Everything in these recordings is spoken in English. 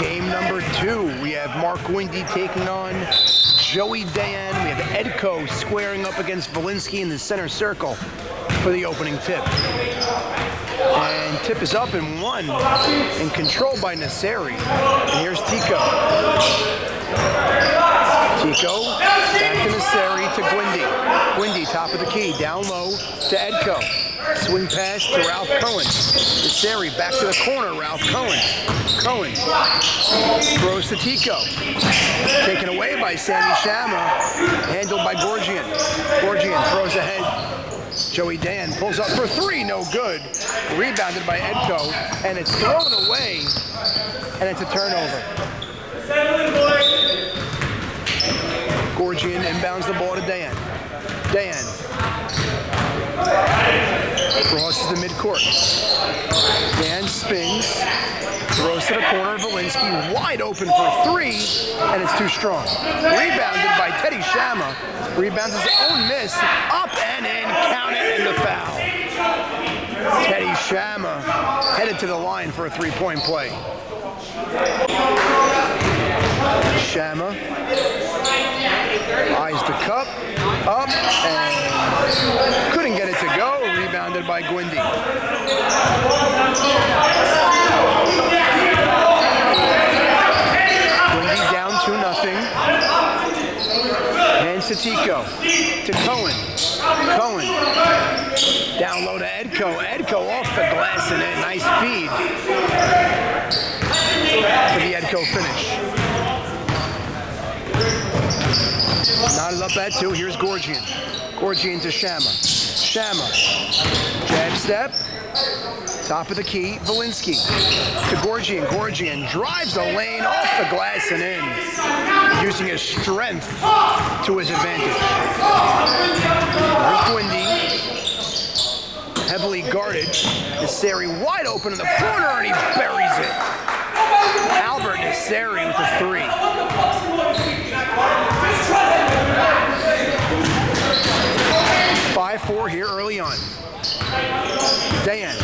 Game number 2, we have Mark Guindi taking on Joey Dayon. We have Edko squaring up against Volinsky in the center circle for the opening tip. And tip is up and 1 and controlled by Nasseri. And here's Tico. Tico back to Nasseri to Guindi. Guindi top of the key, down low to Edko. Swing pass to Ralph Cohen. Nasseri back to the corner, Ralph Cohen. Cohen throws to Tico. Taken away by Sammy Shama. Handled by Gorgian. Gorgian throws ahead. Joey Dayon pulls up for 3, no good. Rebounded by Edko, and it's thrown away, and it's a turnover. Gorgian inbounds the ball to Dayon. Dayon crosses the midcourt. Dayon spins, throws to the corner. Volinsky wide open for 3, and it's too strong. Rebounded by Teddy Shama. Rebounds his own miss. Up and in, count it, and the foul. Teddy Shama headed to the line for a 3-point play. Shama eyes the cup, up, and couldn't get it to go. Rebounded by Guindi. Guindi down 2-0. Hands to Tico, to Cohen. Cohen down low to Edko. Edko off the glass and in. Nice feed for the Edko finish. Knotted up at 2. Here's Gorgian. Gorgian to Shama. Shama. Jab step. Top of the key. Volinsky to Gorgian. Gorgian drives the lane off the glass and in, using his strength to his advantage. There's Guindi. Heavily guarded. Nasseri wide open in the corner, and he buries it. Albert Nasseri with the 3. 5-4 here early on. Dayon.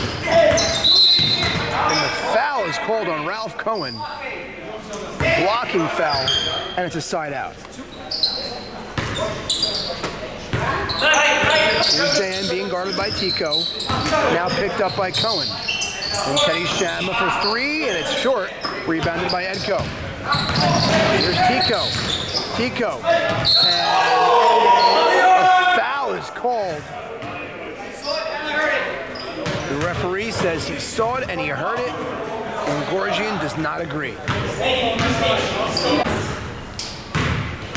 And the foul is called on Ralph Cohen. Blocking foul, and it's a side out. Here's Dayon being guarded by Tico. Now picked up by Cohen. And Teddy Shama for 3, and it's short. Rebounded by Edko. Here's Tico. Tico. And a foul is called. The referee says he saw it and he heard it, and Gorgian does not agree.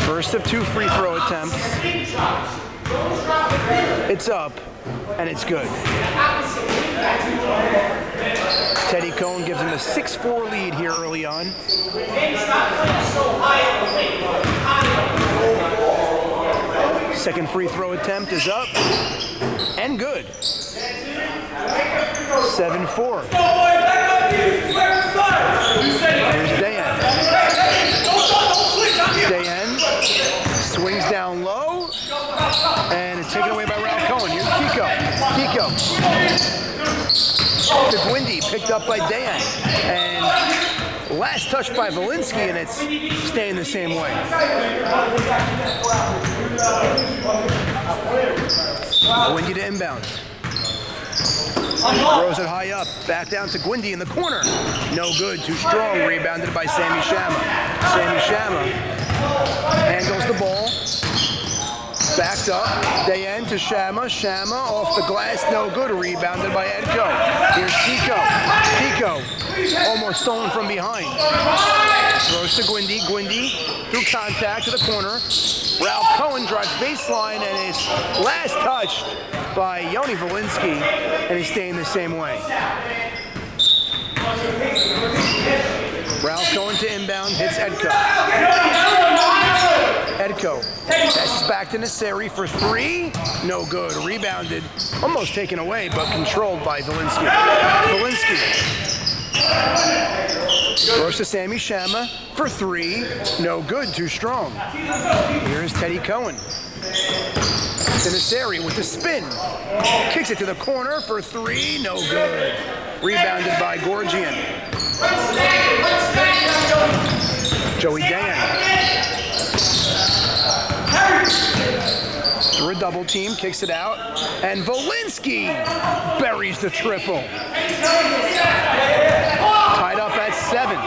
First of 2 free throw attempts. It's up, and it's good. Teddy Cohen gives him a 6-4 lead here early on. Second free throw attempt is up, and good. 7-4. Here's Dayon. Dayon swings down low, and it's taken away by Ralph Cohen. Here's Tico. Tico to Guindi, picked up by Dayon, and last touch by Volinsky, and it's staying the same way. Guindi to inbound. Throws it high up, back down to Guindi in the corner. No good, too strong, rebounded by Sammy Shama. Sammy Shama handles the ball. Backed up, Dayon to Shama. Shama off the glass, no good, rebounded by Edko. Here's Tico. Tico, almost stolen from behind. Throws to Guindi. Guindi through contact to the corner. Ralph Cohen drives baseline, and is last touched by Yoni Volinsky, and he's staying the same way. Ralph Cohen to inbound, hits Edko. Edko passes back to Nasseri for 3. No good. Rebounded. Almost taken away, but controlled by Volinsky. Volinsky throws to Sammy Shama for 3. No good. Too strong. Here's Teddy Cohen. To Nasseri with the spin. Kicks it to the corner for 3. No good. Rebounded by Gorgian. Joey Dayon. Through a double team, kicks it out, and Volinsky buries the triple. Tied up at 7.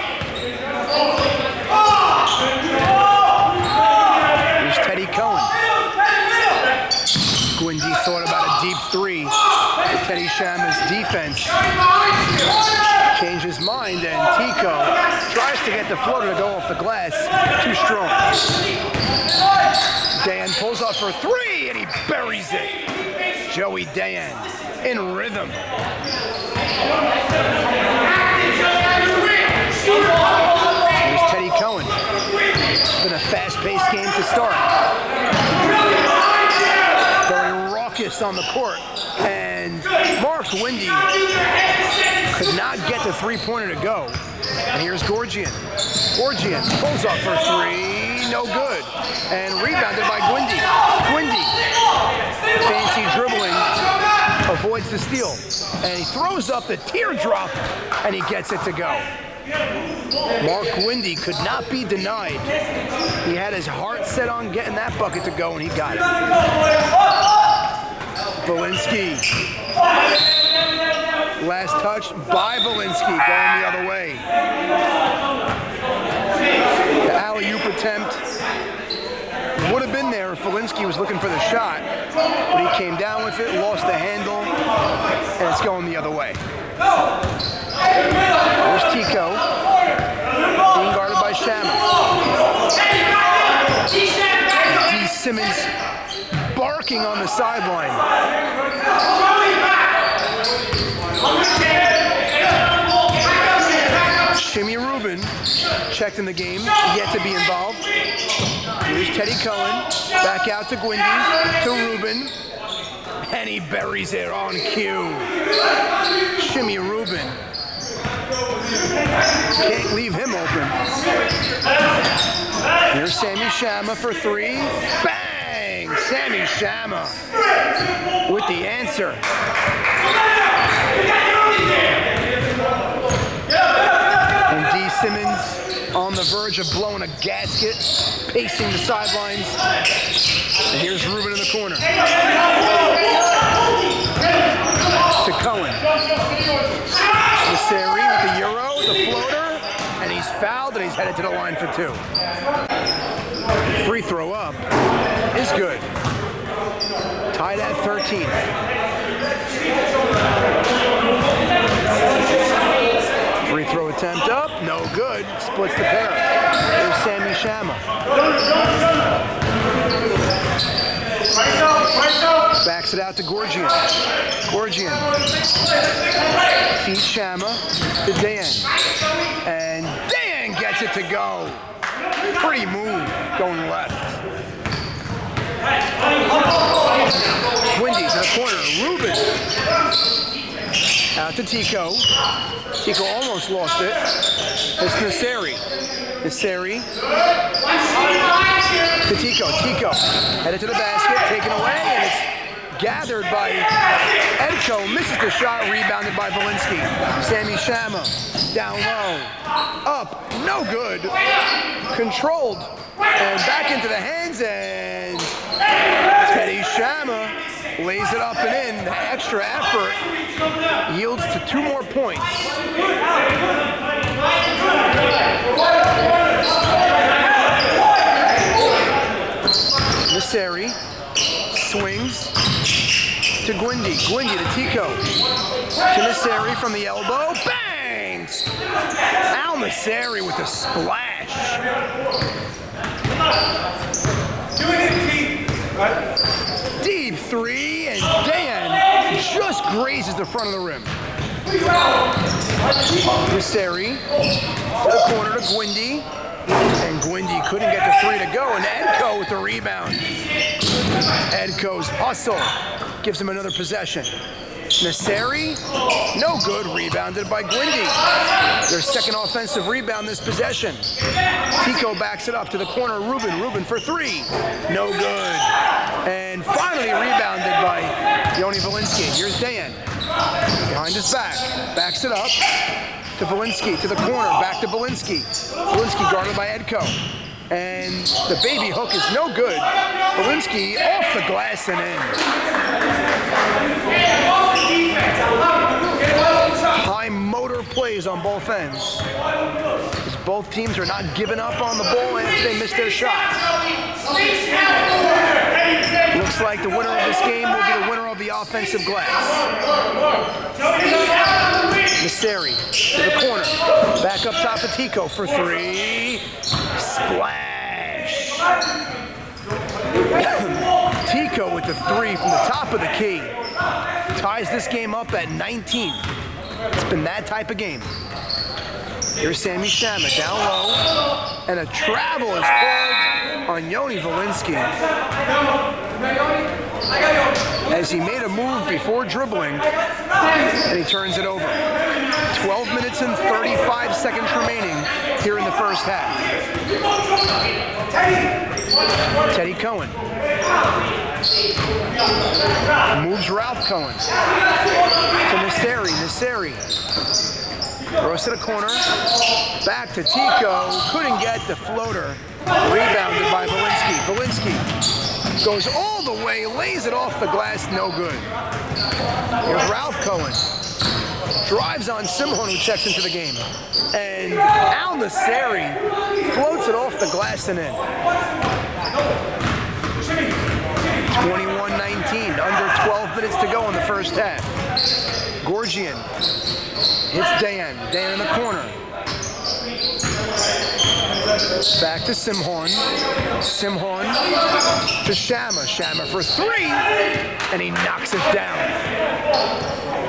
Here's Teddy Cohen. Guindi thought about a deep 3. Teddy Shama's defense changed his mind, and Tico tries to get the floater to go off the glass. Too strong. Dayon pulls up for 3, and he buries it. Joey Dayon in rhythm. Here's Teddy Cohen. It's been a fast-paced game to start. Very raucous on the court. And Mark Guindi could not get the 3-pointer to go. And here's Gorgian. Gorgian pulls up for 3, no good. And rebounded by Guindi. Guindi, fancy dribbling, avoids the steal. And he throws up the teardrop, and he gets it to go. Mark Guindi could not be denied. He had his heart set on getting that bucket to go, and he got it. Volinsky. Last touch by Volinsky, going the other way. The alley-oop attempt would have been there if Volinsky was looking for the shot, but he came down with it, lost the handle, and it's going the other way. There's Tico, being guarded by Shama. D. Simmons barking on the sideline. Jimmy Rubin checked in the game, yet to be involved. Here's Teddy Cohen, back out to Guindi, to Rubin, and he buries it on cue. Jimmy Rubin. Can't leave him open. Here's Sammy Shama for 3. Bang! Sammy Shama with the answer. And D. Simmons on the verge of blowing a gasket, pacing the sidelines. And here's Rubin in the corner. To Cohen. Nasseri with the Euro, the floater, and he's fouled, and he's headed to the line for 2. Free throw up is good. Tied at 13. Free throw attempt up, no good. Splits the pair. There's Sammy Shama. Backs it out to Gorgian. Gorgian feeds Shama to Dayon. And Dayon gets it to go. Pretty move going left. Guindi to the corner. Rubin. Out to Tico. Tico almost lost it. It's Nasseri. Nasseri to Tico. Tico headed to the basket, taken away, and it's gathered by Edco. Misses the shot, rebounded by Volinsky. Sammy Shama down low. Up, no good. Controlled. And back into the hands, and Teddy Shama lays it up and in. The extra effort yields to 2 more points. Nasseri swings to Guindi. Guindi to Tico. To Nasseri from the elbow. Bangs! Al Nasseri with the splash. Deep 3, and Dayon just grazes the front of the rim. Nasseri to the corner to Guindi, and Guindi couldn't get the 3 to go, and Edco with the rebound. Edco's hustle gives him another possession. Nasseri, no good, rebounded by Guindi. Their second offensive rebound this possession. Tico backs it up to the corner, Rubin. Rubin for 3, no good. And finally rebounded by Yoni Volinsky. Here's Dayon, behind his back, backs it up. to Volinsky, to the corner, back to Volinsky. Volinsky guarded by Edko. And the baby hook is no good. Volinsky off the glass and in. High motor plays on both ends. As both teams are not giving up on the ball after they miss their shot. Looks like the winner of this game will be the winner of the offensive glass. Nasseri to the corner. Back up top of Tico for three. Splash. Tico with the three from the top of the key. Ties this game up at 19. It's been that type of game. Here's Sammy Shama down low. And a travel is called on Yoni Volinsky. As he made a move before dribbling, and he turns it over. 12 minutes and 35 seconds remaining here in the first half. Teddy Cohen. Moves Ralph Cohen. To Nasseri. Nasseri. Throws to the corner. Back to Tico. Couldn't get the floater. Rebounded by Volinsky. Volinsky goes all the way, lays it off the glass, no good. Here's Ralph Cohen. Drives on Simon, who checks into the game. And Al Nasseri floats it off the glass and in. 21-19, under 12 minutes to go in the first half. Gorgian hits Dayon. Dayon in the corner. Back to Simhorn. Simhorn to Shama. Shama for three, and he knocks it down.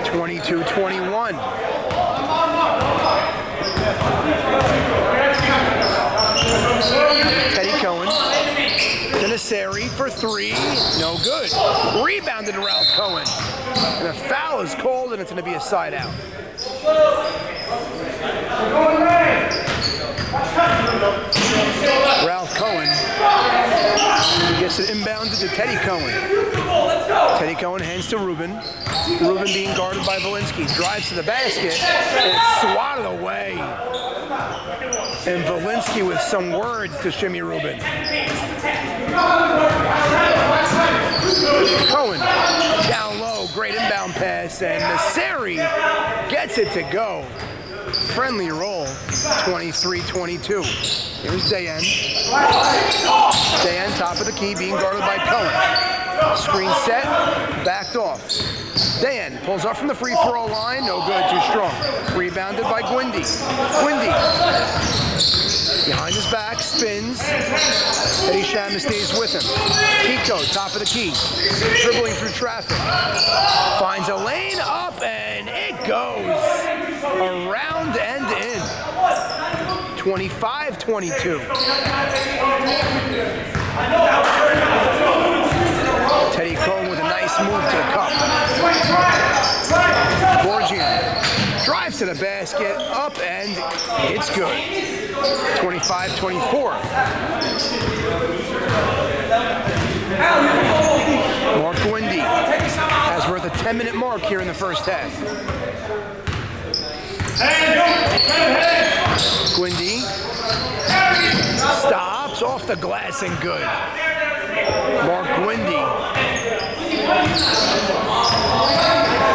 22-21. Teddy Cohen to Nasseri for three. No good. Rebounded to Ralph Cohen. And a foul is called, and it's going to be a side out. Ralph Cohen gets it inbounded to Teddy Cohen. Teddy Cohen hands to Ruben. Ruben being guarded by Volinsky. Drives to the basket, and it's swatted away. And Volinsky with some words to Shimmy Ruben. Cohen down low, great inbound pass, and Nasseri gets it to go. Friendly roll, 23-22. Here's Dayon. Dayon, top of the key, being guarded by Cohen. Screen set, backed off. Dayon pulls up from the free throw line, no good, too strong. Rebounded by Guindi. Guindi, behind his back, spins. Eddie Shama stays with him. Tico, top of the key, dribbling through traffic. Finds a lane up, and it goes around and in. 25-22. Teddy Cohen with a nice move to the cup. Gorgian drives to the basket, up, and it's good. 25-24. Mark Guindi, as we're at the 10-minute mark here in the first half. Guindi stops off the glass and good. Mark Guindi.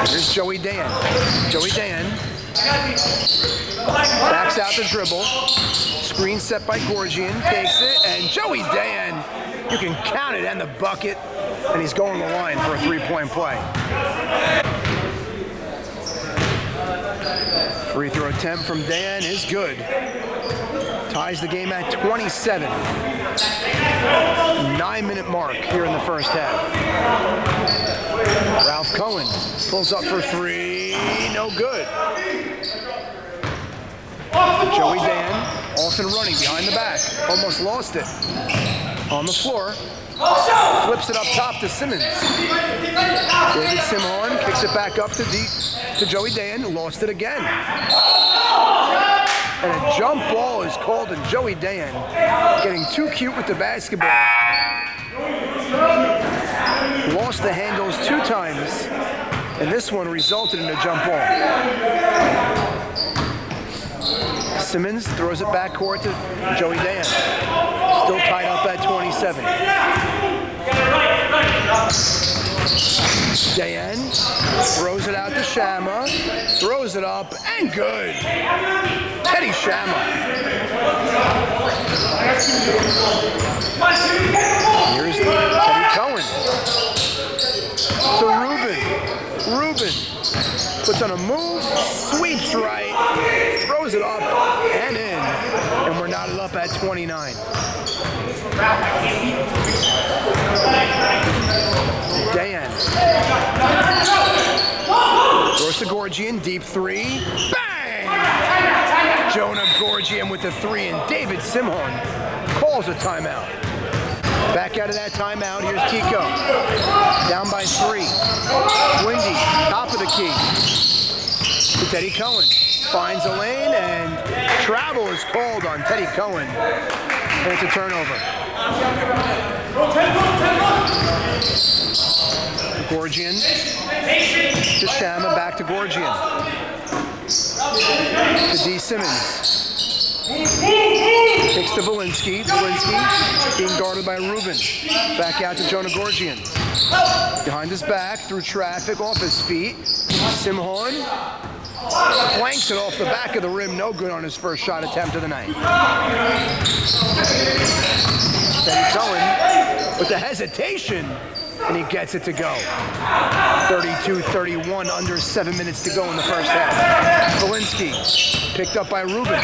Here's Joey Dayon. Joey Dayon backs out the dribble. Screen set by Gorgian. Takes it, and Joey Dayon, you can count it, and the bucket. And he's going to the line for a three-point play. Free throw attempt from Dayon is good. Ties the game at 27. 9-minute mark here in the first half. Ralph Cohen pulls up for three. No good. Joey Dayon off and running behind the back. Almost lost it. On the floor. Flips it up top to Simmons. David Simon kicks it back up to Joey Dayon. Lost it again. And a jump ball is called, and Joey Dayon getting too cute with the basketball. Lost the handles 2 times, and this one resulted in a jump ball. Simmons throws it backcourt to Joey Dayon. Still tied up at 27. Dayon throws it out to Shama, throws it up, and good. Teddy Shama. Here's Teddy Cohen to Ruben. Ruben puts on a move, sweeps right, throws it up and in, and we're knotted up at 29. Dayon throws to Gorgian, deep three, bang! Jonah Gorgian with the three, and David Simhon calls a timeout. Back out of that timeout, here's Tico. Down by 3. Guindi, top of the key. To Teddy Cohen. Finds a lane, and travel is called on Teddy Cohen. And it's a turnover. Gorgian to Shama, back to Gorgian. To D. Simmons. Kicks to Valinsky. Valinsky being guarded by Ruben. Back out to Jonah Gorgian. Behind his back, through traffic, off his feet. Simhon flanks it off the back of the rim. No good on his first shot attempt of the night. Teddy Cohen with the hesitation, and he gets it to go. 32-31, under 7 minutes to go in the first half. Valinsky picked up by Ruben.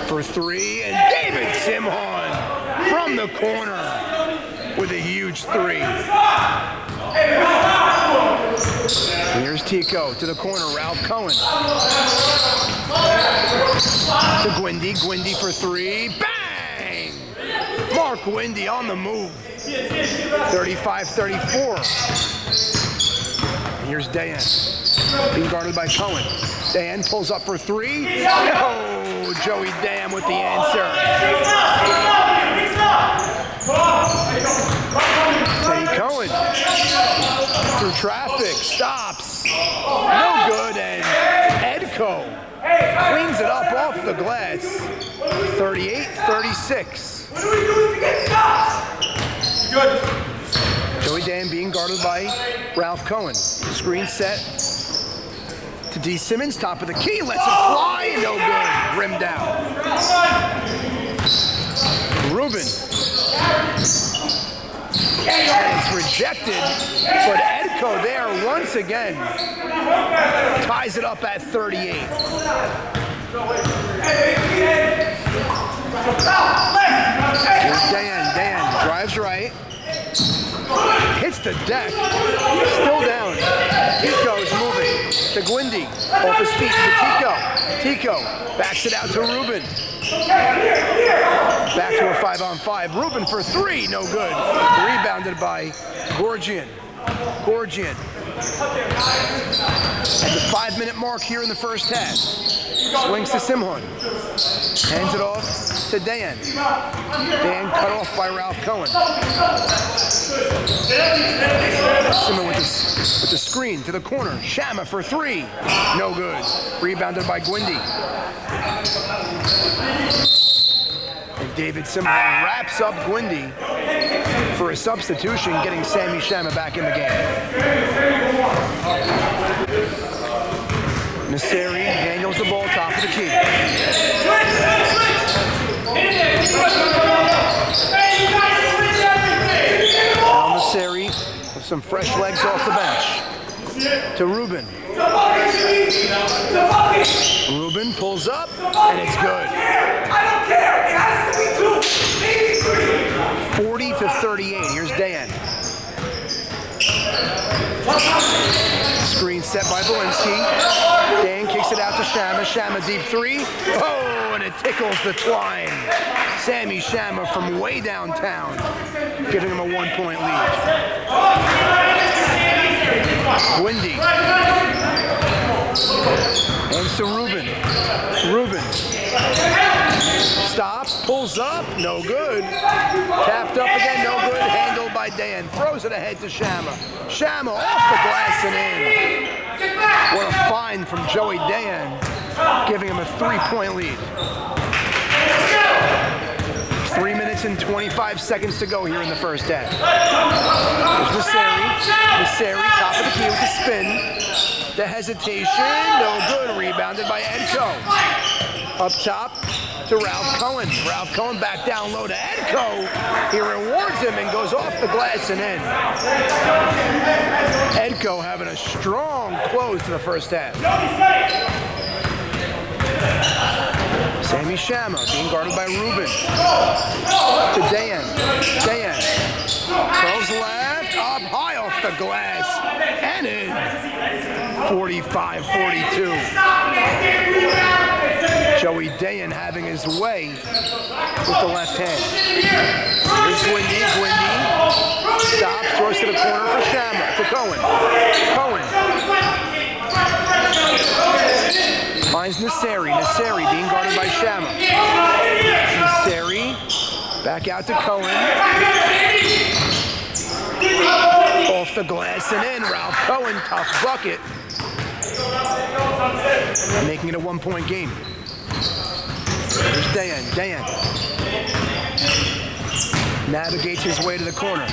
For 3, and David Simhon from the corner with a huge 3. Here's Tico to the corner, Ralph Cohen. To Guindi, Guindi for 3, bang! Mark Guindi on the move. 35-34. Here's Dayon, being guarded by Cohen. Dayon pulls up for 3. Oh, Joey Dayon with the answer. Teddy Cohen through traffic, stops. No good, and Edco cleans it up off the glass. 38-36. What are we doing to get stops? Good. Joey Dayon being guarded by Ralph Cohen. Screen set to D. Simmons, top of the key, lets it fly, no good, rimmed out. Ruben. And it's rejected, but Edco there once again ties it up at 38. Here's Dayon. Dayon drives right, hits the deck, still down. Tico's moving to Guindi, off his feet to Tico. Tico backs it out to Ruben. Back to a 5-on-5. Ruben for 3, no good. Rebounded by Gorgian. Gorgian. At the 5-minute mark here in the first half. Swings to Simhon. Hands it off to Dayon. Dayon cut off by Ralph Cohen. Simhon with the screen to the corner. Shama for 3. No good. Rebounded by Guindi. And David Simhon wraps up Guindi for a substitution, getting Sammy Shama back in the game. Nasseri handles the ball, top of the key. Now Nasseri with some fresh legs off the bench. To Ruben. Ruben pulls up, and it's good. I don't care. It has to be 2. 40-38. Here's Dayon. Screen set by Valinsky. Dayon kicks it out to Shama. Shama deep 3. Oh, and it tickles the twine. Sammy Shama from way downtown, giving him a 1-point lead. Guindi. Hands to Ruben. Ruben. Stops, pulls up, no good. Tapped up again, no good. Handled by Dayon. Throws it ahead to Shama. Shama off the glass and in. What a fine 9 from Joey Dayon, giving him a 3-point lead. 3 minutes and 25 seconds to go here in the first half. There's Nasseri, top of the key with the spin. The hesitation, no good. Rebounded by Edco. Up top to Ralph Cohen. Ralph Cohen back down low to Edco. He rewards him and goes off the glass and in. Edco having a strong close to the first half. Sammy Shama being guarded by Rubin. To Dayon. Dayon curls left, up high off the glass, and in. 45-42. Joey Dayon having his way with the left hand. Here's Guindi. Stops, throws to the corner for Shama. To Cohen. Finds Nasseri being guarded by Shama. Nasseri back out to Cohen. Off the glass and in. Ralph Cohen, tough bucket. Making it a 1-point game. There's Dayon. Navigates his way to the corner.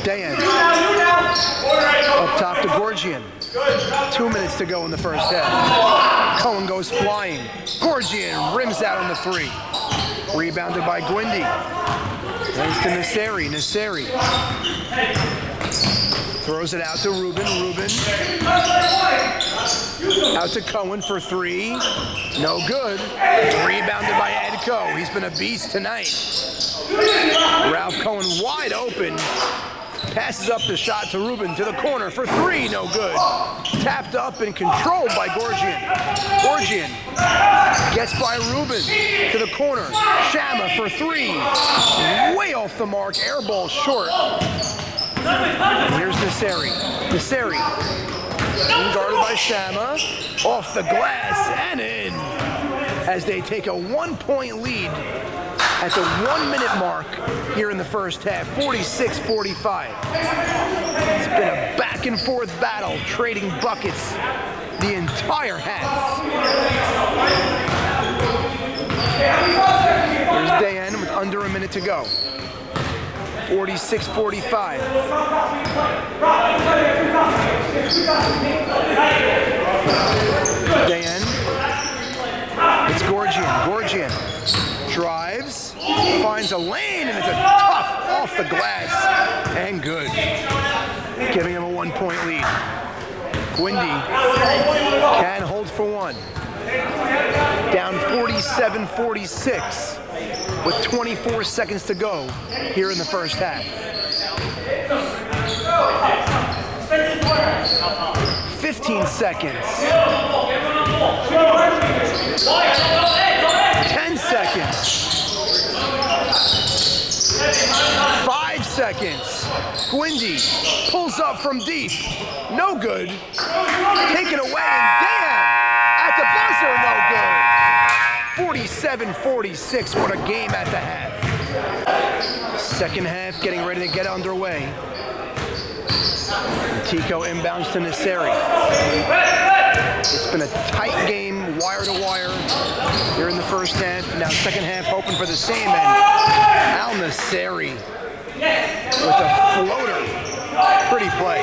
Dayon. Up top to Gorgian. 2 minutes to go in the first half. Cohen goes flying. Gorgian rims out on the 3. Rebounded by Guindi. Thanks to Nasseri. Throws it out to Rubin. Out to Cohen for 3. No good. Rebounded by Edco. He's been a beast tonight. Ralph Cohen wide open. Passes up the shot to Rubin to the corner for 3. No good. Tapped up and controlled by Gorgian. Gorgian gets by Rubin to the corner. Shama for 3. Way off the mark. Air ball short. And here's Nasseri. Being guarded by Shama. Off the glass and in. As they take a 1-point lead at the 1-minute mark here in the first half, 46-45. It's been a back and forth battle, trading buckets the entire half. Here's Dayon with under a minute to go. 46-45. Dayon. It's Gorgian. Drives, finds a lane, and it's a tough off the glass, and good. Giving him a 1-point lead. Guindi can hold for 1. Down 47-46 with 24 seconds to go here in the first half. 15 seconds. 10 seconds. 5 seconds. Guindi pulls up from deep. No good. Taken away, and Dayon at the buzzer, no good. 47-46, what a game at the half. Second half getting ready to get underway. Tico inbounds to Nasseri. It's been a tight game, wire to wire, here in the first half. Now second half hoping for the same end. Al Nasseri with a floater. Pretty play.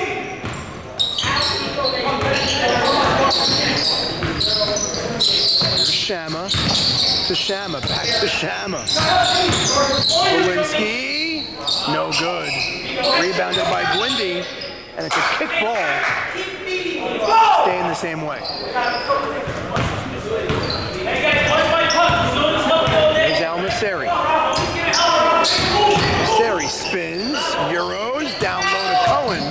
Shama to Shama, back to Shama. Lewinsky, no good. Rebounded by Guindi, and it's a kick ball. Staying the same way. There's Al Nasseri. Nasseri spins, Euros, down low to Cohen.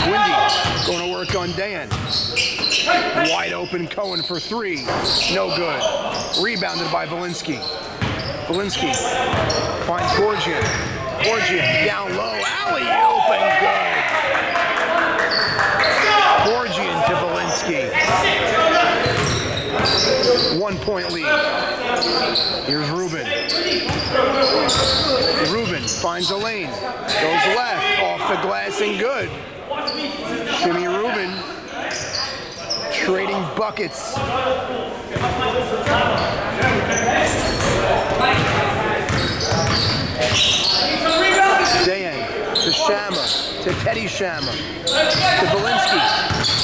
Guindi going to work on Dayon. Wide open Cohen for 3. No good. Rebounded by Valinsky. Valinsky finds Gorgian. Gorgian down low. Alley-oop and good. Gorgian to Valinsky. 1 point lead. Here's Ruben. Ruben finds a lane. Goes left, off the glass and good. Shimmy Ruben. Trading buckets. Dayon to Shama, to Teddy Shama, to Valinsky.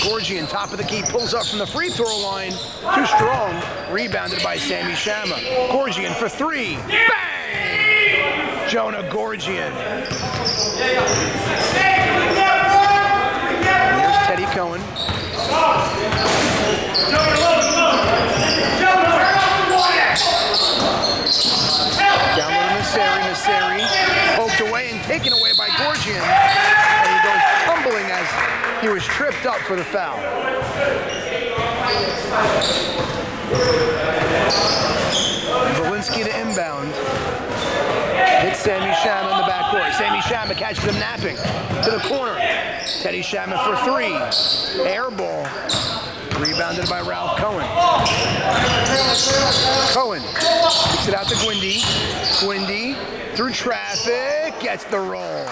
Gorgian, top of the key, pulls up from the free throw line. Too strong. Rebounded by Sammy Shama. Gorgian for three. Bang! Jonah Gorgian. And here's Teddy Cohen. Down low to Nasseri, poked away and taken away by Gorgian. And he goes tumbling as he was tripped up for the foul. Valinsky to inbound. Hits Sammy Shama in the backcourt. Sammy Shama catches him napping to the corner. Teddy Shama for three. Air ball. Rebounded by Ralph Cohen. Cohen kicks it out to Guindi. Guindi through traffic, gets the roll.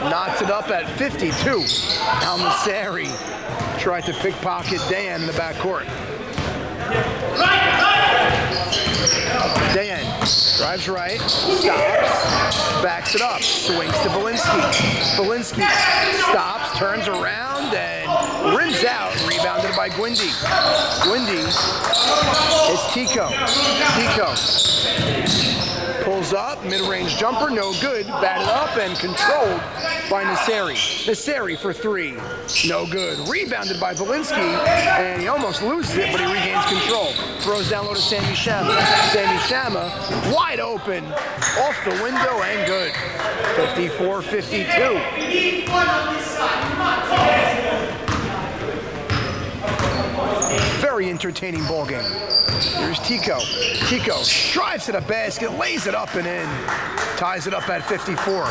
Knocks it up at 52. Al Nasseri tried to pickpocket Dayon in the backcourt. Dayon drives right, stops, backs it up, swings to Valinsky. Valinsky stops, turns around, and rims out, rebounded by Guindi. Guindi, it's Tico. Tico pulls up, mid-range jumper, no good, batted up and controlled by Nasseri. Nasseri for three, no good. Rebounded by Valinsky, and he almost loses it, but he regains control. Throws down low to Sammy Shama. Sammy Shama, wide open, off the window and good. 54-52. Very entertaining ball game. Here's Tico. Tico drives to the basket, lays it up and in. Ties it up at 54.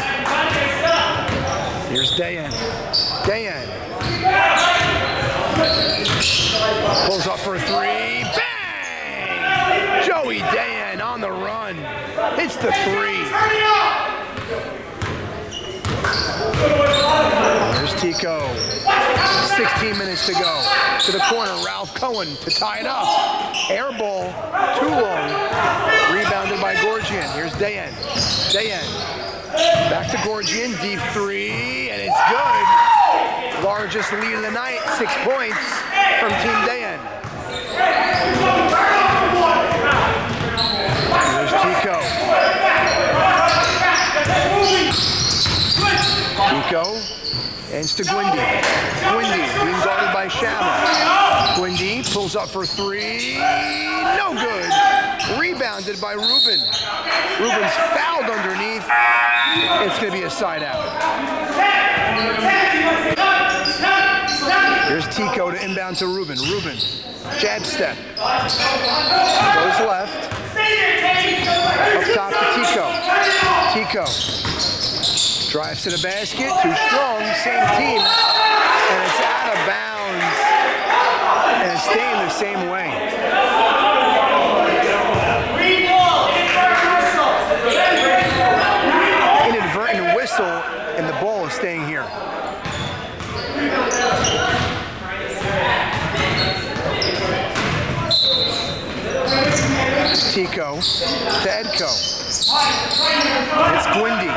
Here's Dayon. Dayon pulls up for three. Bang! Joey Dayon on the run. Hits the three. Here's Tico. 16 minutes to go. To the corner, Ralph Cohen to tie it up. Air ball, too long. Rebounded by Gorgian. Here's Dayon. Dayon. Back to Gorgian, deep three, and it's good. Largest lead of the night, 6 points from Team Dayon. Here's Tico. Tico ends to Guindi. Guindi being guarded by Shama. Guindi pulls up for three. No good. Rebounded by Ruben. Ruben's fouled underneath. It's going to be a side out. Here's Tico to inbound to Ruben. Ruben, jab step. Goes left. Up top to Tico. Tico drives to the basket. Too strong. Same team. And it's out of bounds. And it's staying the same way. Inadvertent whistle, and the ball is staying here. Tico to Edco. It's Guindi.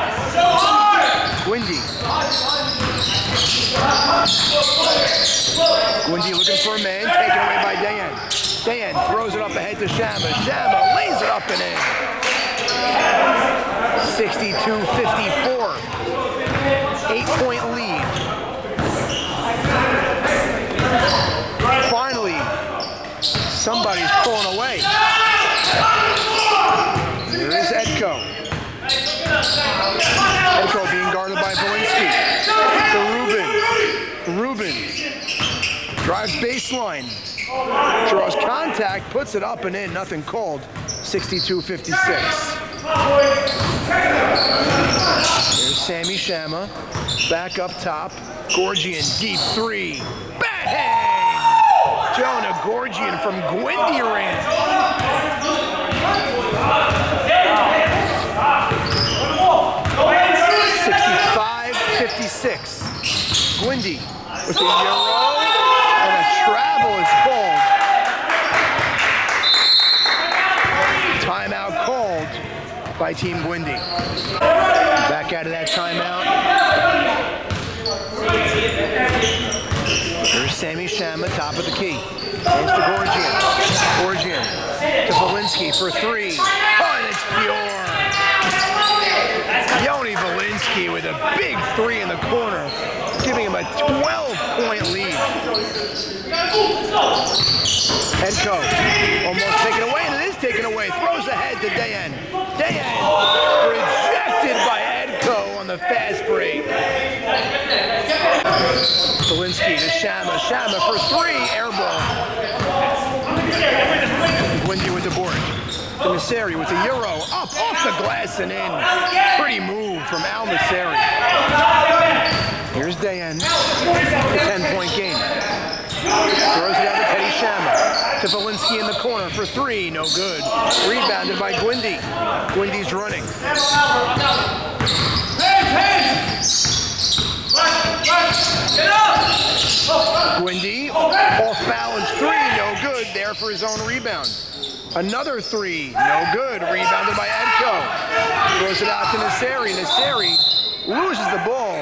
Guindi. Guindi looking for a man, taken away by Dayon. Dayon throws it up ahead to Shama. Shama lays it up and in. 62-54. 8-point lead. Finally, somebody's pulling away. Here is Edco. Edco being guarded by Valinsky. To Ruben. Ruben drives baseline. Draws contact, puts it up and in. Nothing called. 62-56. There's Sammy Shama. Back up top. Gorgian deep three. Bang! Jonah Gorgian from Guindi Ranch. 65-56. Guindi with the euro, and a travel is called. Timeout called by Team Guindi. Back out of that timeout. Here's Sammy Shama, top of the key. Hands to Gorgian. Gorgian to Valinsky for three. Oh, and it's pure. Yoni Valinsky with a big three in the corner, giving him a 12-point lead. Edco almost taken away, and it is taken away. Throws ahead to Dayon. Dayon rejected by Edco on the fast break. Valinsky to Shama. Shama for three. Air ball. Guindi with the board. To Nasseri with the euro. Up off the glass and in. Pretty move from Al Nasseri. Here's Dayon. A 10-point game. Throws it out to Teddy Shama. To Valinsky in the corner for three. No good. Rebounded by Guindi. Guindi's running. Guindi, off balance three, no good, there for his own rebound. Another three, no good, rebounded by Edco. Throws it out to Nasseri. Nasseri loses the ball,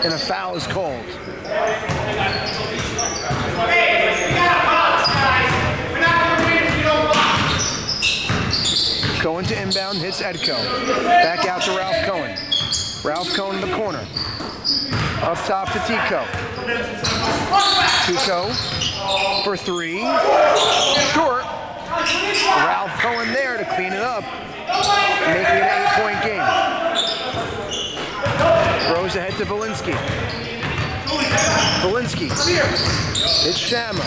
and a foul is called. Cohen to inbound, hits Edco. Back out to Ralph Cohen. Ralph Cohen in the corner. Up top to Tico. Tico for three. Short. Ralph Cohen there to clean it up, making it an 8-point game. Throws ahead to Valinsky. Valinsky. It's Shama.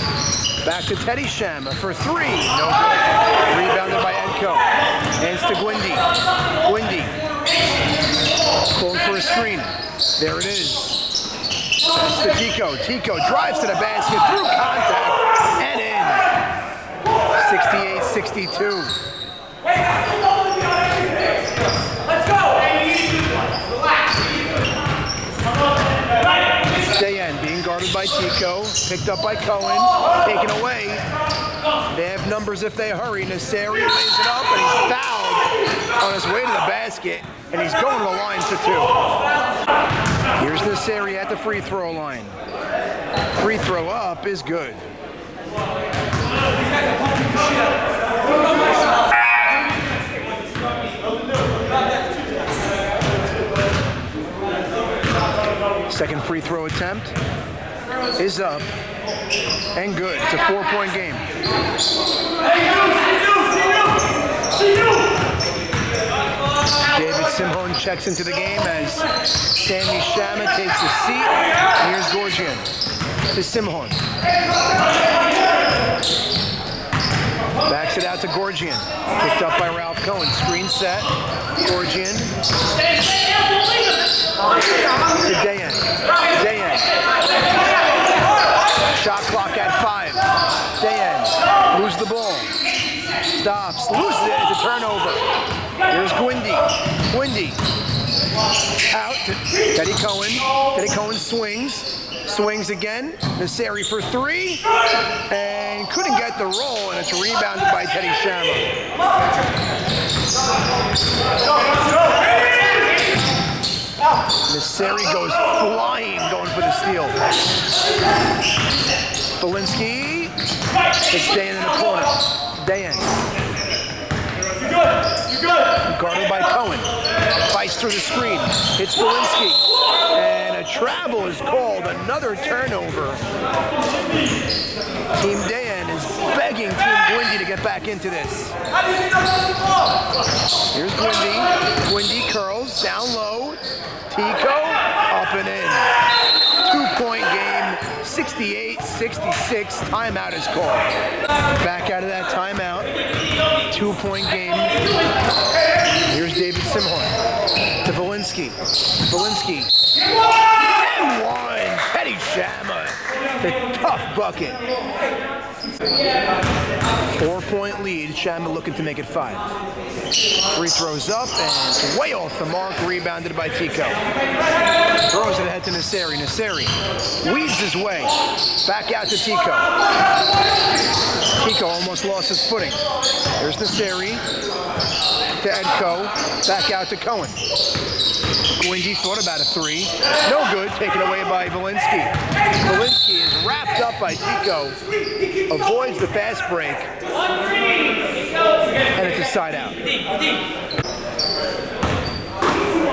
Back to Teddy Shama for three. No good. Rebounded by Edco. Hands to Guindi. Guindi. Pulling for a screen. There it is. That's to Tico. Tico drives to the basket through contact and in. 68-62. Let's go. Dayon being guarded by Tico. Picked up by Cohen. Taken away. They have numbers if they hurry. Nasseri lays it up and he's fouled on his way to the basket. And he's going to the line for two. Here's Nasseri at the free throw line. Free throw up is good. Second free throw attempt is up and good. It's a 4-point game. David Simone checks into the game as Sammy Shama takes a seat. And here's Gorgian to Simone. Backs it out to Gorgian. Picked up by Ralph Cohen. Screen set. Gorgian to Dayon. Dayon. Shot clock at 5. Dayon loses the ball. Stops. Loses it. It's a turnover. Here's Guindi. Guindi out to Teddy Cohen. Teddy Cohen swings. Swings again. Nasseri for three. And couldn't get the roll, and it's rebounded by Teddy Shama. Nasseri goes flying, going for the steal. Valinsky. It's Dayon in the corner. Dayon. Guarded by Cohen. Fights through the screen. Hits Valinsky. And a travel is called. Another turnover. Team Dayon is begging Team Guindi to get back into this. Here's Guindi. Guindi curls down low. Tico up and in. 2-point game. 68-66. Timeout is called. Back out of that timeout. 2-point game. Here's David Simhorn to Valinsky. Valinsky. And one. Teddy Shama The tough bucket. 4-point lead. Shama looking to make it 5. Free throws up and way off the mark. Rebounded by Tico. Throws it ahead to Nasseri. Nasseri weaves his way back out to Tico. Tico almost lost his footing. There's Nasseri to Edco. Back out to Cohen. Guindi thought about a 3. No good. Taken away by Valinsky. Valinsky is wrapped up by Tico. Avoids the fast break. And it's a side out.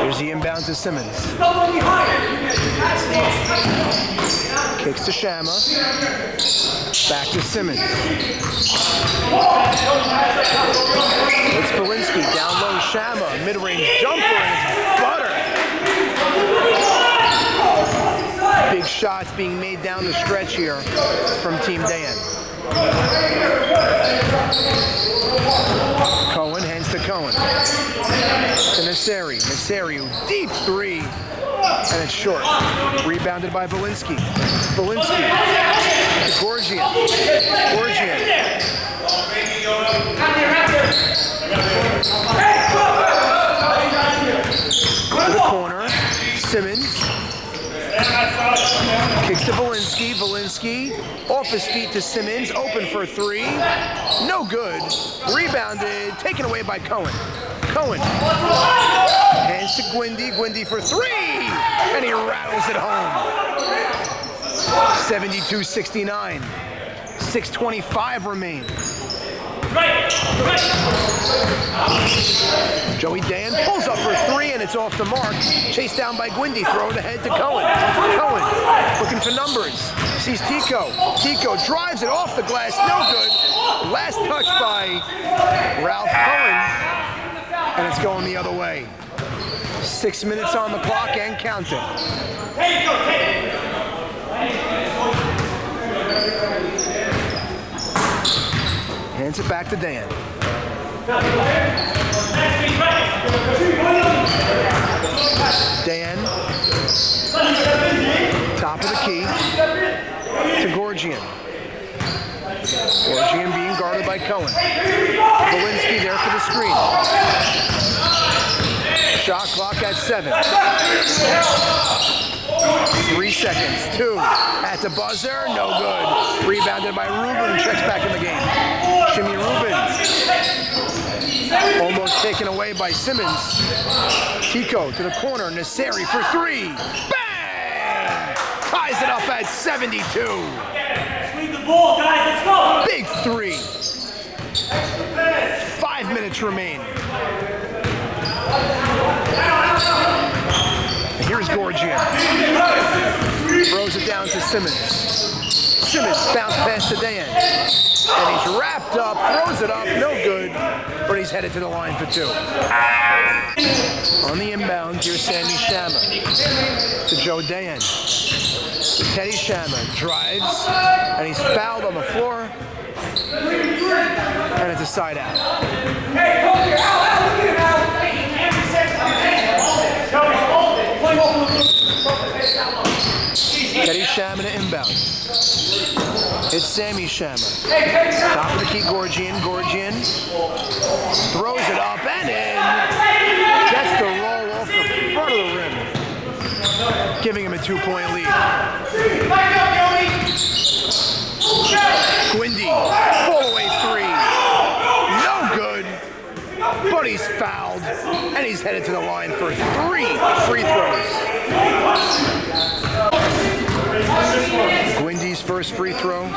Here's the inbound to Simmons. Kicks to Shama. Back to Simmons. It's Valinsky. Down low, Shama. Mid-range jumper and it's butter. Big shots being made down the stretch here from Team Dayon. Cohen hands to Cohen. To Nasseri. Nasseri, deep 3. And it's short. Rebounded by Valinsky. Valinsky to Gorgian. Gorgian. To the corner. Simmons. Kicks to Valinsky. Valinsky off his feet to Simmons. Open for 3. No good. Rebounded. Taken away by Cohen. Cohen. Hands to Guindi. Guindi for 3. And he rattles it home. 72-69. 6:25 remain. Joey Dayon pulls up for 3 and it's off the mark. Chased down by Guindi. Throw it ahead to Cohen. Cohen looking for numbers. Sees Tico. Tico drives it off the glass. No good. Last touch by Ralph Cohen. And it's going the other way. 6 minutes on the clock and counting. Hands it back to Dayon. Dayon. Top of the key. To Gorgian. Gorgian being guarded by Cohen. Valinsky there for the screen. Shot clock at 7. 3 seconds. 2 at the buzzer. No good. Rebounded by Rubin. Checks back in the game. Jimmy Rubin. Almost taken away by Simmons. Tico to the corner. Nasseri for 3. Bang! Ties it up at 72. Swing the ball, guys. Let's go. Big 3. 5 minutes remain. Here's Gorgian. Throws it down to Simmons. Simmons bounce pass to Dayon. And he's wrapped up, throws it up, no good, but he's headed to the line for 2. On the inbound, here's Sammy Shama to Joe Dayon. Teddy Shama drives, and he's fouled on the floor, and it's a side out. Hey, hold your out, look at him out. Teddy Shama to inbound. It's Sammy Shama. Top of the key, Gorgian. Gorgian throws it up and in. Gets the roll off the front of the rim, giving him a 2-point lead. Guindi, fall away 3. No good, but he's fouled, and he's headed to the line for 3 free throws. Guindy's first free throw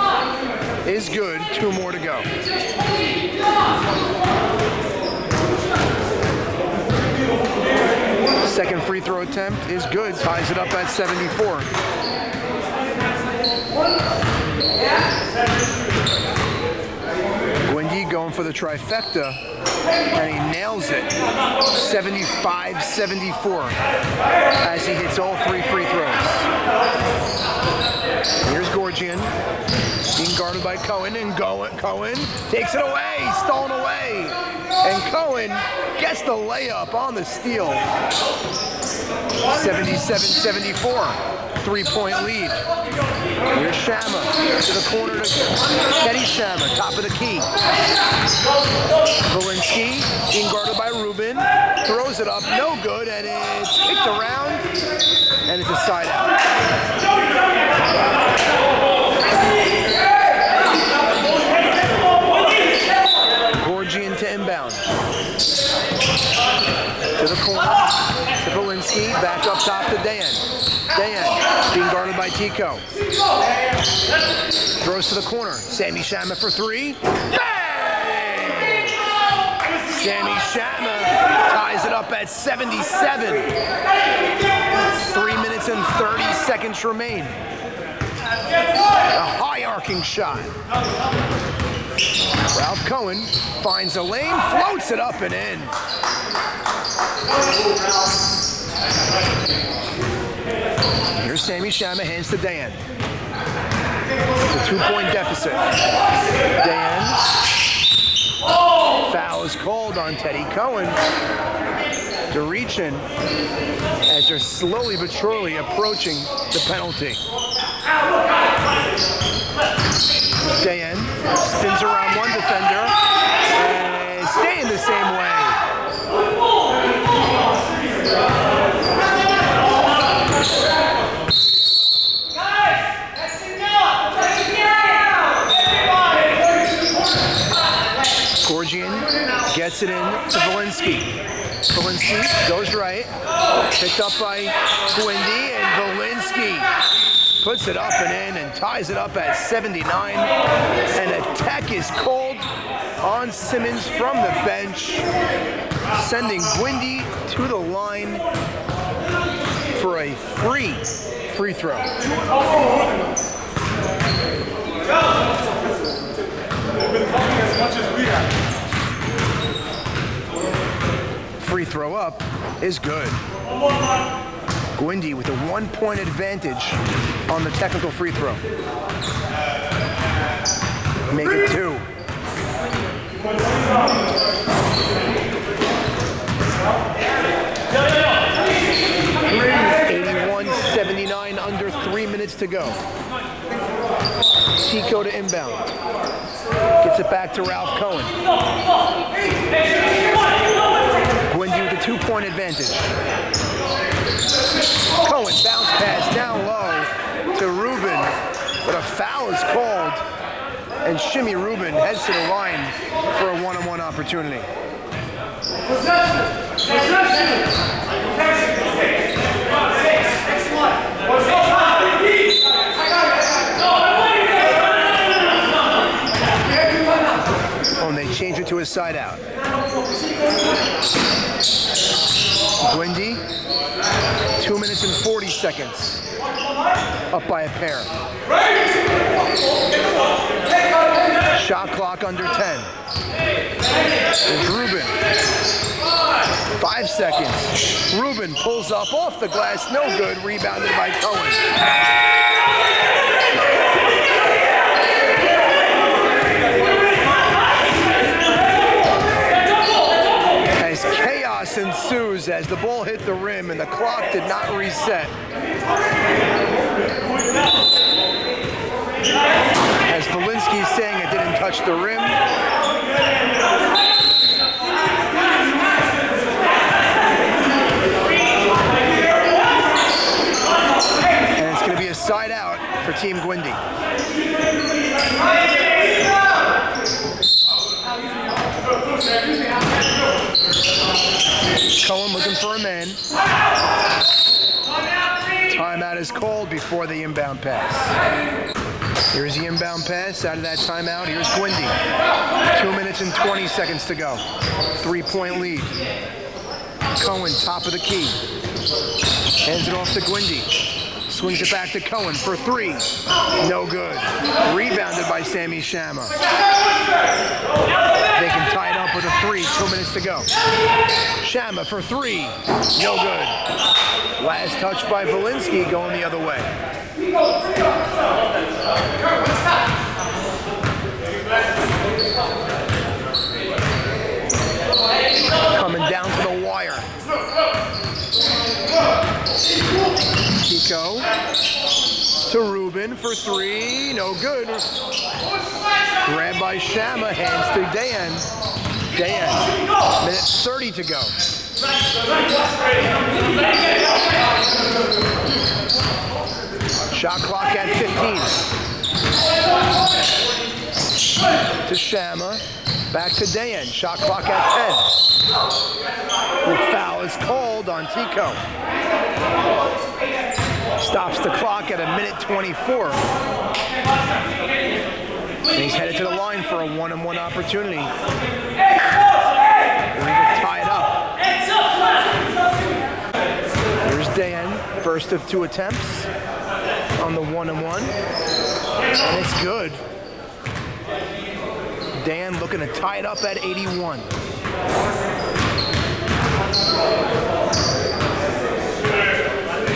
is good. 2 more to go. Second free throw attempt is good. Ties it up at 74. Guindi going for the trifecta, and he nails it. 75-74 as he hits all 3 free throws. Here's Gorgian being guarded by Cohen, and Cohen takes it away, stolen away. And Cohen gets the layup on the steal. 77-74. 3-point lead. Here's Shama to the corner to Teddy Shama, top of the key. Valinsky being guarded by Rubin, throws it up, no good, and it's kicked around, and it's a side out. Gorgian to inbound. To the corner, to Valinsky, back up top to Dayon. Dayon being guarded by Tico. Throws to the corner. Sammy Shama for three. Bang! Sammy Shama ties it up at 77. 3 minutes and 30 seconds remain. A high arcing shot. Ralph Cohen finds a lane, floats it up and in. Here's Sammy Shama, hands to Dayon. It's a 2-point deficit. Dayon. Foul is called on Teddy Cohen. To reach in as they're slowly but surely approaching the penalty. Dayon spins around one defender and staying the same way. Gorgian gets it in to Valinsky. Valinsky goes right, picked up by Guindi, and Valinsky puts it up and in and ties it up at 79. And a tech is called on Simmons from the bench, sending Guindi to the line for a free throw. Free throw up is good. Guindi with a 1-point advantage on the technical free throw. Make it 2. $81-79, under 3 minutes to go. Tico to inbound. Gets it back to Ralph Cohen. Guindi with a 2-point advantage. Cohen bounce pass down low to Rubin, but a foul is called, and Shimmy Rubin heads to the line for a one-on-one opportunity. Oh, and they change it to a side out. Guindi, 2 minutes and 40 seconds. Up by a pair. Shot clock under 10. There's Rubin. 5 seconds. Rubin pulls up off the glass, no good. Rebounded by Cohen. As chaos ensues as the ball hit the rim and the clock did not reset. As Valinsky's saying it didn't touch the rim. And it's going to be a side out for Team Guindi. Cohen looking for a man. Timeout is called before the inbound pass. Here's the inbound pass. Out of that timeout, here's Guindi. 2 minutes and 20 seconds to go. 3-point lead. Cohen, top of the key. Hands it off to Guindi. Swings it back to Cohen for 3. No good. Rebounded by Sammy Shama. They can tie it up with a 3. 2 minutes to go. Shama for 3. No good. Last touch by Valinsky, going the other way. Coming down to the wire. Tico open for three, no good. Grab by Shama, hands to Dayon. Dayon, minute 30 to go. Shot clock at 15. To Shama, back to Dayon. Shot clock at 10. The foul is called on Tico. Stops the clock at a minute 24. And he's headed to the line for a one-on-one opportunity. We're going to tie it up. Here's Dayon, first of 2 attempts on the one-on-one. And it's good. Dayon looking to tie it up at 81.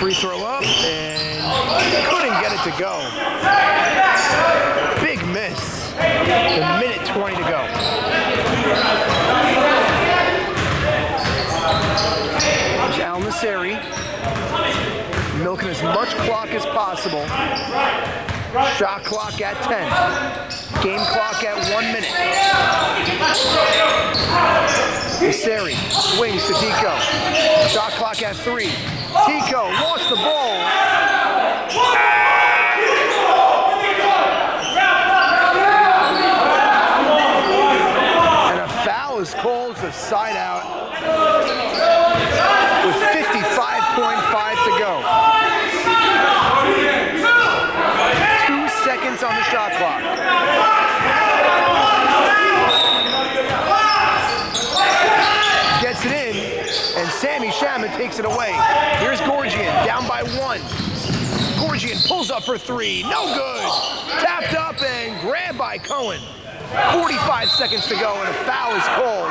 Free throw up and couldn't get it to go. Big miss. A minute 20 to go. There's Al Nasseri milking as much clock as possible. Shot clock at 10. Game clock at 1 minute. Nasseri swings to Tico. Shot clock at 3. Tico lost the ball. And a foul is called to side out with 55.5 to go. 2 seconds on the shot clock. Gets it in, and Sammy Shama takes it away. Here's Gorgian, down by 1. Gorgian pulls up for 3, no good. Tapped up and grabbed by Cohen. 45 seconds to go, and a foul is called.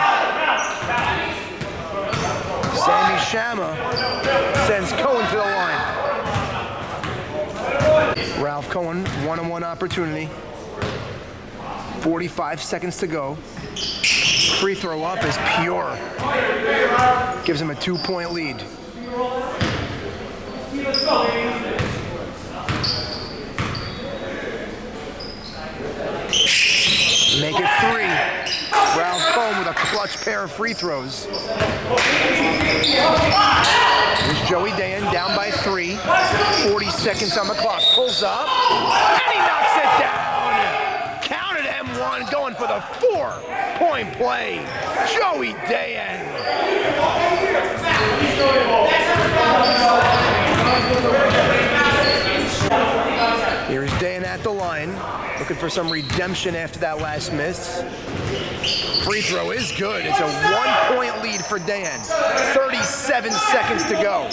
Sammy Shama sends Cohen to the line. Ralph Cohen, one-on-one opportunity. 45 seconds to go. Free throw up is pure. Gives him a 2-point lead. Make it 3. Ralph Cohen with a clutch pair of free throws. Here's Joey Dayon down by 3. 40 seconds on the clock. Pulls up, and he knocks it down. Counted M1, going for the 4-point play. Joey Dayon. Here's Dayon at the line, looking for some redemption after that last miss. Free throw is good. It's a 1-point lead for Dayon. 37 seconds to go.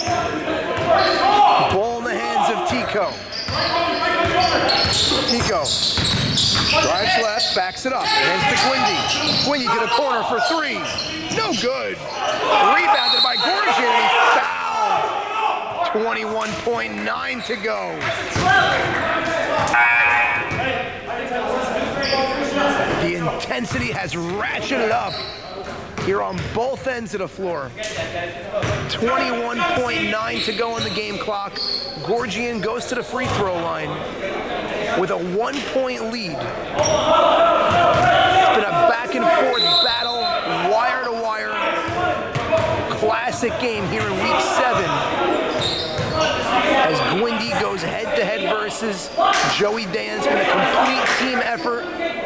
Ball in the hands of Tico. Tico drives left, backs it up, hands to Guindi. Guindi to the corner for 3. No good. Rebounded by Gorgian, and he's fouled. 21.9 to go. The intensity has ratcheted up here on both ends of the floor. 21.9 to go on the game clock. Gorgian goes to the free throw line with a 1-point lead. It's been a back and forth battle, wire to wire. Classic game here in week 7. As Guindi goes head-to-head versus Joey Dayon. It's been a complete team effort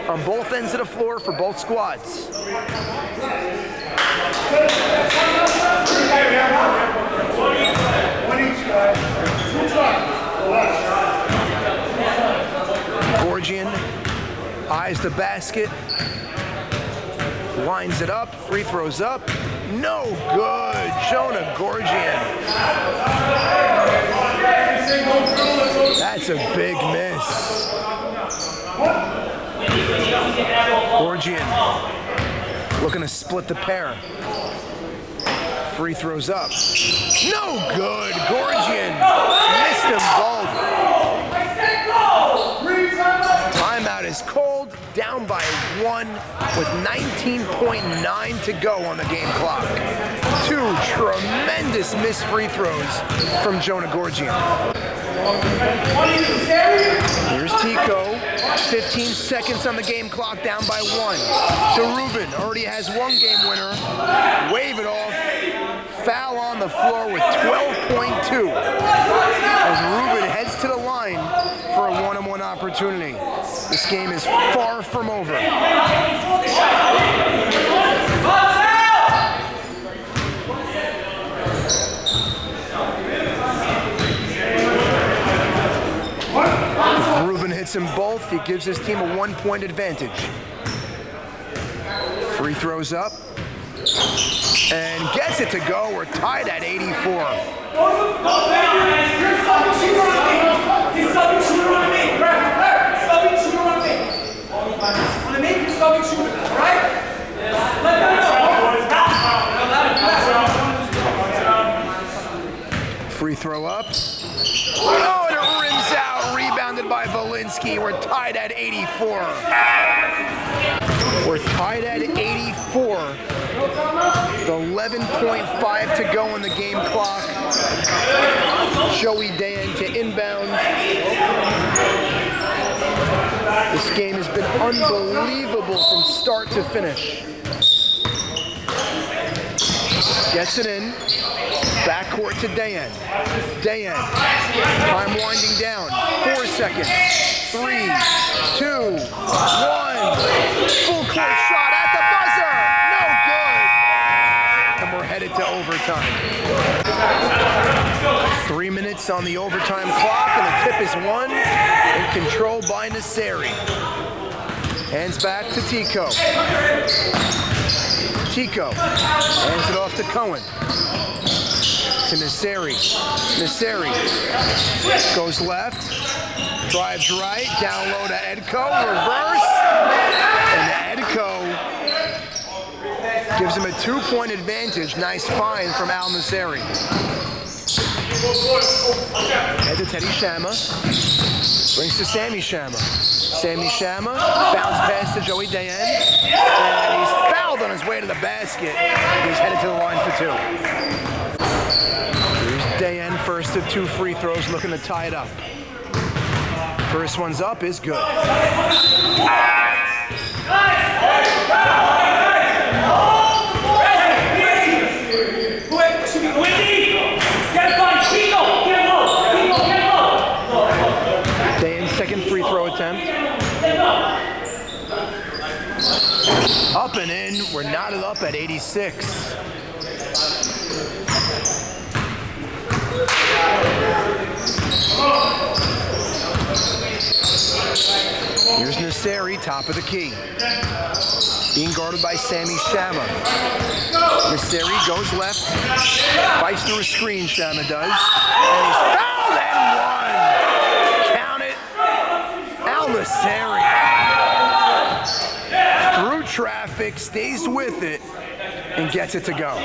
on both ends of the floor for both squads. Gorgian eyes the basket, lines it up, free throws up. No good. Jonah Gorgian. That's a big miss. Gorgian looking to split the pair. Free throws up. No good. Gorgian missed them both. Timeout is called, down by 1 with 19.9 to go on the game clock. 2 tremendous missed free throws from Jonah Gorgian. Here's Tico. 15 seconds on the game clock, down by 1. To Ruben, already has one game winner. Wave it off. Foul on the floor with 12.2. As Ruben heads to the line for a one-on-one opportunity. This game is far from over. If Ruben hits them both, he gives his team a 1-point advantage. Free throws up. And gets it to go. We're tied at 84. Free throw up. Oh, and it rims out. Rebounded by Volinsky. We're tied at 84. We're tied at 84. With 11.5 to go in the game clock. Joey Dayon to inbound. This game has been unbelievable from start to finish. Gets it in. Backcourt to Dayon. Dayon. Time winding down. 4 seconds. 3, 2, 1. Full court shot at the buzzer. No good. And we're headed to overtime. 3 minutes on the overtime clock, and the tip is won and controlled by Nasseri. Hands back to Tico. Tico hands it off to Cohen. To Nasseri. Nasseri goes left, drives right, down low to Edco, reverse, and Edco gives him a 2-point advantage. Nice find from Al Nasseri. Head to Teddy Shama, brings to Sammy Shama. Sammy Shama, bounce pass to Joey Dayon, and he's fouled on his way to the basket. He's headed to the line for 2. Here's Dayon, first of 2 free throws, looking to tie it up. First one's up is good. Dayon's second free throw attempt. Up and in. We're knotted up at 86. Here's Nasseri, top of the key. Being guarded by Sammy Shama. Nasseri goes left, fights through a screen, Shama does. And he's fouled and 1. Count it. Al Nasseri. Through traffic, stays with it, and gets it to go.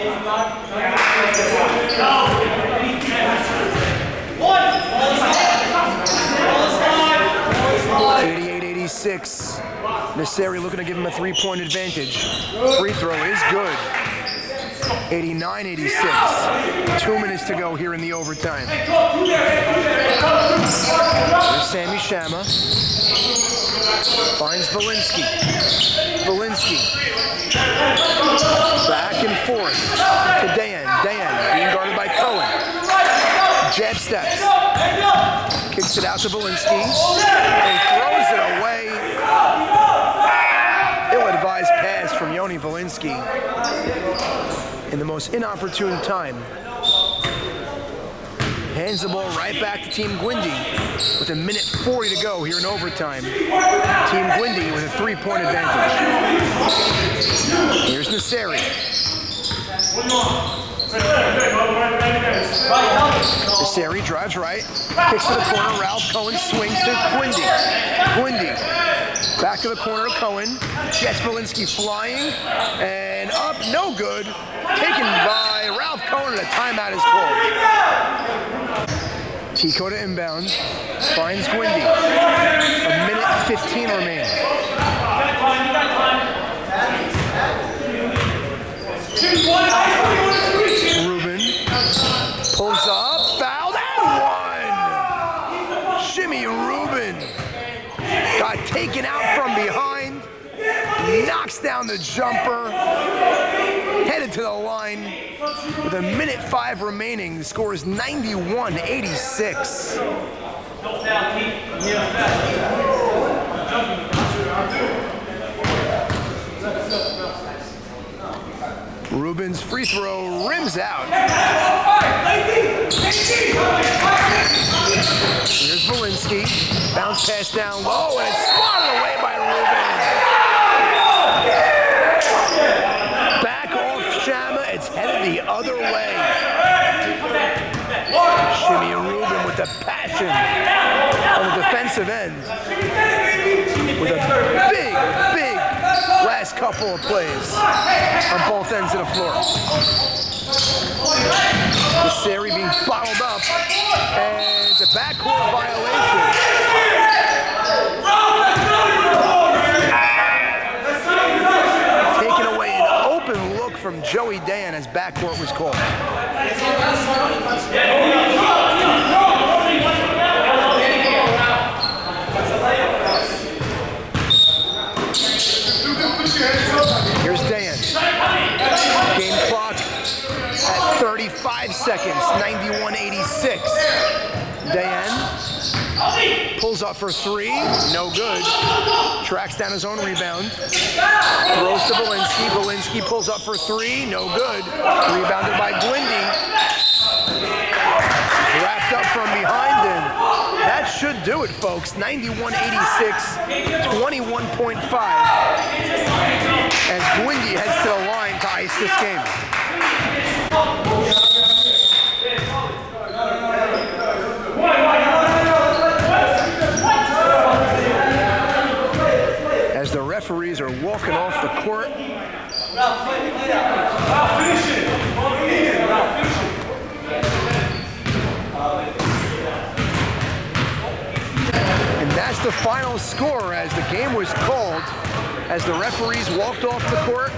88-86. Nasseri looking to give him a 3-point advantage. Free throw is good. 89-86. 2 minutes to go here in the overtime. There's Sammy Shama. Finds Volinsky. Volinsky. Back and forth to Dayon. Dayon being guarded by Cohen. Jab steps. Kicks it out to Volinsky. And throws it away. Ill-advised pass from Yoni Volinsky in the most inopportune time. Hands the ball right back to Team Guindi with 1:40 to go here in overtime. Team Guindi with a 3-point advantage. Here's Nasseri. Nasseri drives right, kicks to the corner. Ralph Cohen swings to Guindi. Guindi back to the corner to Cohen. Jets Volinsky flying and up, no good. Taken by Ralph Cohen, and a timeout is called. Tico to inbound, finds Guindi. 1:15 remaining. Ruben pulls up, fouled, and 1. knocks down the jumper, headed to the line with 1:05 remaining. The score is 91-86. Rubin's free throw rims out. Here's Valinsky. Bounce pass down low, and it's swatted away by Rubin. Back off Shama, it's headed the other way. Shimmy and Rubin with the passion on the defensive end. With a big last couple of plays on both ends of the floor. The series being bottled up, and it's a backcourt violation. Taking away an open look from Joey Dayon as backcourt was called. Here's Dayon. Game clock at 35 seconds, 91-86. Dayon pulls up for three, no good. Tracks down his own rebound. Throws to Valinsky. Valinsky pulls up for three, no good. Rebounded by Guindi. Wrapped up from behind, and that should do it, folks. 91-86, 21.5. As Guindi heads to the line to ice this game. As the referees are walking off the court. And that's the final score as the game was called, as the referees walked off the court.